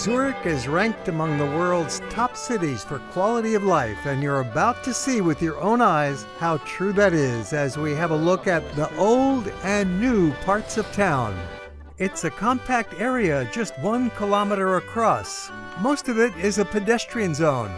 Zurich is ranked among the world's top cities for quality of life, and you're about to see with your own eyes how true that is as we have a look at the old and new parts of town. It's a compact area just 1 kilometer across. Most of it is a pedestrian zone.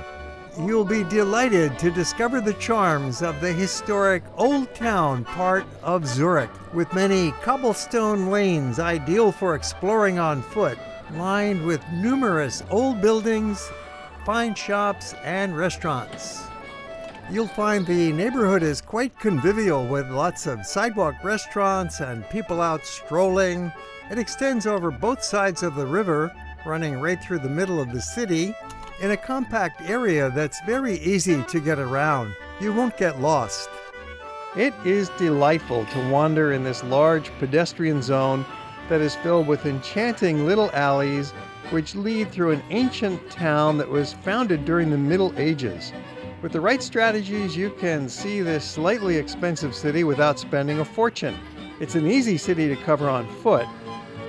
You'll be delighted to discover the charms of the historic Old Town part of Zurich, with many cobblestone lanes ideal for exploring on foot, lined with numerous old buildings, fine shops, and restaurants. You'll find the neighborhood is quite convivial with lots of sidewalk restaurants and people out strolling. It extends over both sides of the river, running right through the middle of the city, in a compact area that's very easy to get around. You won't get lost. It is delightful to wander in this large pedestrian zone that is filled with enchanting little alleys which lead through an ancient town that was founded during the Middle Ages. With the right strategies, you can see this slightly expensive city without spending a fortune. It's an easy city to cover on foot,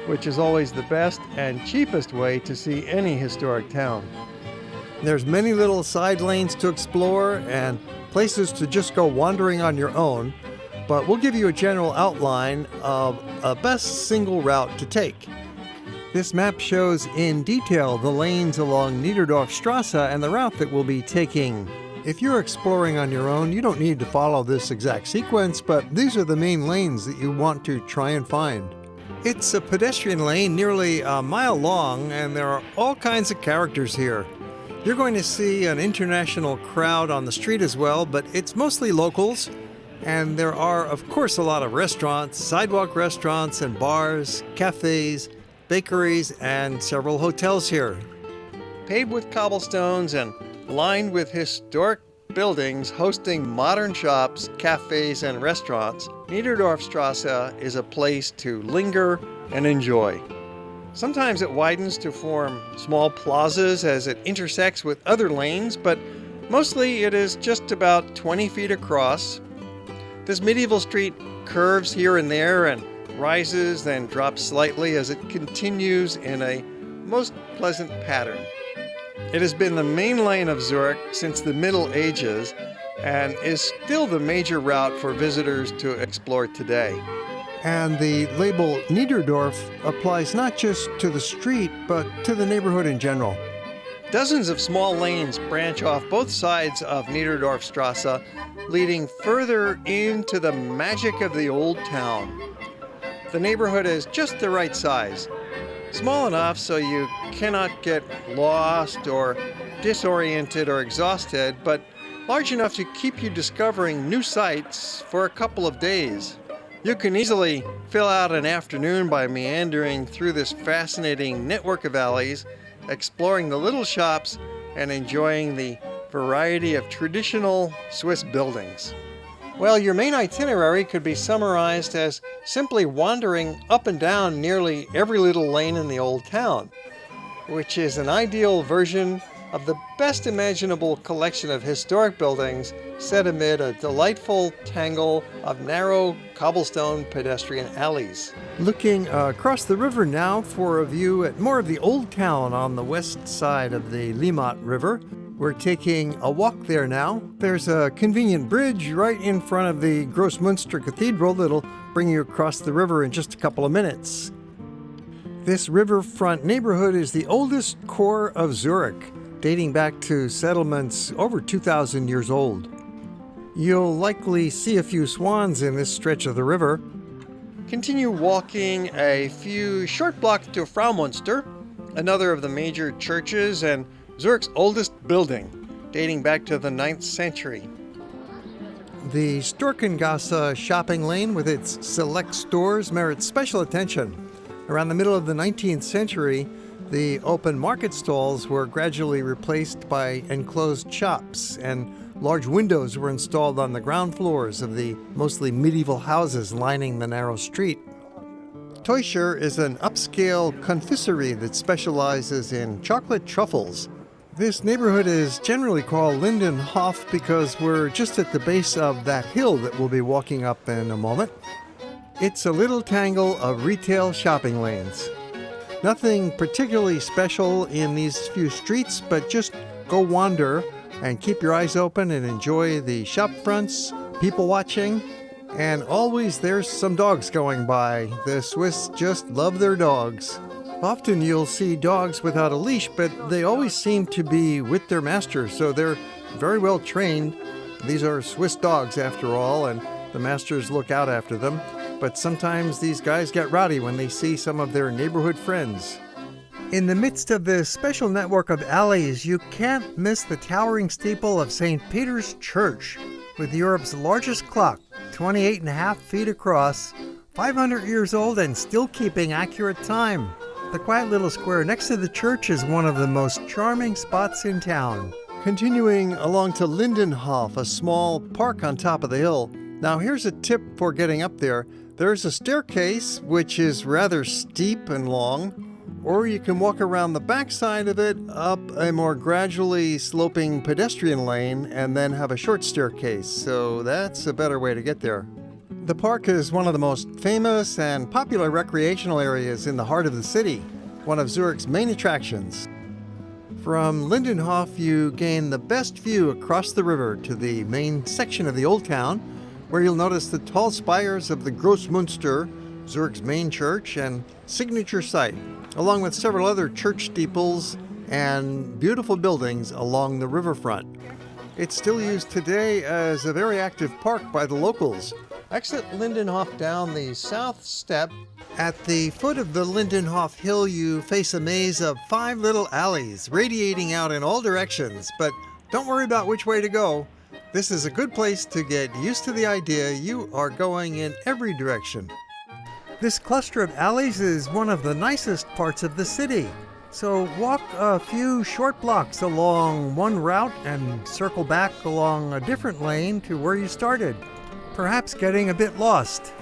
which is always the best and cheapest way to see any historic town. There's many little side lanes to explore and places to just go wandering on your own, but we'll give you a general outline of a best single route to take. This map shows in detail the lanes along Niederdorfstrasse and the route that we'll be taking. If you're exploring on your own, you don't need to follow this exact sequence, but these are the main lanes that you want to try and find. It's a pedestrian lane nearly a mile long, and there are all kinds of characters here. You're going to see an international crowd on the street as well, but it's mostly locals. And there are, of course, a lot of restaurants, sidewalk restaurants and bars, cafes, bakeries, and several hotels here. Paved with cobblestones and lined with historic buildings hosting modern shops, cafes, and restaurants, Niederdorfstrasse is a place to linger and enjoy. Sometimes it widens to form small plazas as it intersects with other lanes, but mostly it is just about 20 feet across. This medieval street curves here and there and rises, then drops slightly as it continues in a most pleasant pattern. It has been the main lane of Zurich since the Middle Ages and is still the major route for visitors to explore today. And the label Niederdorf applies not just to the street, but to the neighborhood in general. Dozens of small lanes branch off both sides of Niederdorfstrasse, leading further into the magic of the old town. The neighborhood is just the right size, small enough so you cannot get lost or disoriented or exhausted, but large enough to keep you discovering new sights for a couple of days. You can easily fill out an afternoon by meandering through this fascinating network of alleys, exploring the little shops, and enjoying the variety of traditional Swiss buildings. Well, your main itinerary could be summarized as simply wandering up and down nearly every little lane in the old town, which is an ideal version of the best imaginable collection of historic buildings set amid a delightful tangle of narrow cobblestone pedestrian alleys. Looking across the river now for a view at more of the old town on the west side of the Limmat River. We're taking a walk there now. There's a convenient bridge right in front of the Grossmünster Cathedral that'll bring you across the river in just a couple of minutes. This riverfront neighborhood is the oldest core of Zurich, dating back to settlements over 2,000 years old. You'll likely see a few swans in this stretch of the river. Continue walking a few short blocks to Fraumünster, another of the major churches and Zurich's oldest building, dating back to the 9th century. The Storchengasse shopping lane with its select stores merits special attention. Around the middle of the 19th century, the open market stalls were gradually replaced by enclosed shops, and large windows were installed on the ground floors of the mostly medieval houses lining the narrow street. Teuscher is an upscale confiserie that specializes in chocolate truffles. This neighborhood is generally called Lindenhof because we're just at the base of that hill that we'll be walking up in a moment. It's a little tangle of retail shopping lanes. Nothing particularly special in these few streets, but just go wander and keep your eyes open and enjoy the shop fronts, people watching, and always there's some dogs going by. The Swiss just love their dogs. Often you'll see dogs without a leash, but they always seem to be with their master, so they're very well trained. These are Swiss dogs after all, and the masters look out after them. But sometimes these guys get rowdy when they see some of their neighborhood friends. In the midst of this special network of alleys, you can't miss the towering steeple of St. Peter's Church, with Europe's largest clock, 28.5 feet across, 500 years old and still keeping accurate time. The quiet little square next to the church is one of the most charming spots in town. Continuing along to Lindenhof, a small park on top of the hill. Now here's a tip for getting up there. There's a staircase which is rather steep and long, or you can walk around the backside of it up a more gradually sloping pedestrian lane and then have a short staircase, so that's a better way to get there. The park is one of the most famous and popular recreational areas in the heart of the city, one of Zurich's main attractions. From Lindenhof, you gain the best view across the river to the main section of the Old Town, where you'll notice the tall spires of the Grossmünster, Zurich's main church and signature site, along with several other church steeples and beautiful buildings along the riverfront. It's still used today as a very active park by the locals. Exit Lindenhof down the south step. At the foot of the Lindenhof hill, you face a maze of 5 little alleys radiating out in all directions, but don't worry about which way to go. This is a good place to get used to the idea you are going in every direction. This cluster of alleys is one of the nicest parts of the city. So walk a few short blocks along one route and circle back along a different lane to where you started, perhaps getting a bit lost.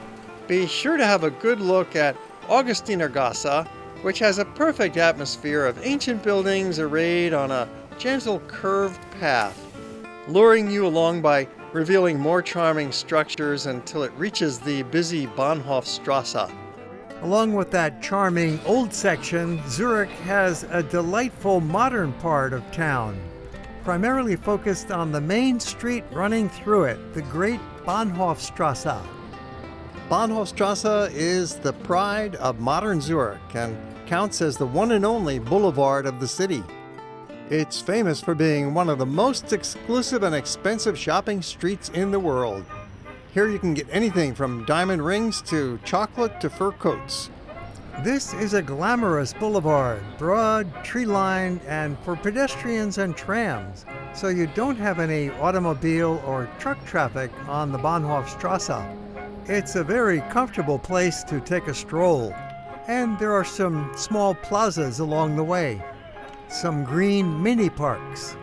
Be sure to have a good look at Augustineergasse, which has a perfect atmosphere of ancient buildings arrayed on a gentle curved path, luring you along by revealing more charming structures until it reaches the busy Bahnhofstrasse. Along with that charming old section, Zurich has a delightful modern part of town, primarily focused on the main street running through it, the great Bahnhofstrasse. Bahnhofstrasse is the pride of modern Zurich and counts as the one and only boulevard of the city. It's famous for being one of the most exclusive and expensive shopping streets in the world. Here you can get anything from diamond rings to chocolate to fur coats. This is a glamorous boulevard, broad, tree-lined, and for pedestrians and trams, so you don't have any automobile or truck traffic on the Bahnhofstrasse. It's a very comfortable place to take a stroll, and there are some small plazas along the way, some green mini parks.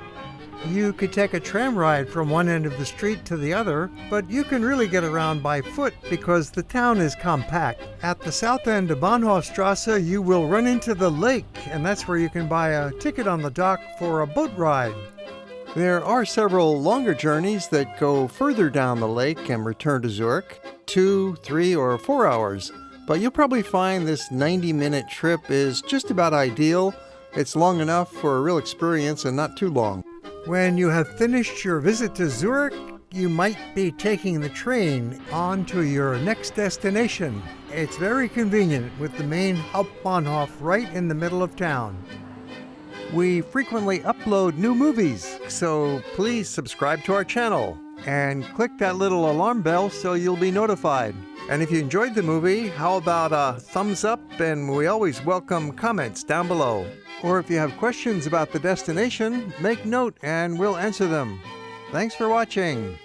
You could take a tram ride from one end of the street to the other, but you can really get around by foot because the town is compact. At the south end of Bahnhofstrasse, you will run into the lake, and that's where you can buy a ticket on the dock for a boat ride. There are several longer journeys that go further down the lake and return to Zurich, 2, 3, or 4 hours. But you'll probably find this 90-minute trip is just about ideal. It's long enough for a real experience and not too long. When you have finished your visit to Zurich, you might be taking the train on to your next destination. It's very convenient with the main Hauptbahnhof right in the middle of town. We frequently upload new movies, so please subscribe to our channel and click that little alarm bell so you'll be notified. And if you enjoyed the movie, how about a thumbs up? And we always welcome comments down below. Or if you have questions about the destination, make note and we'll answer them. Thanks for watching.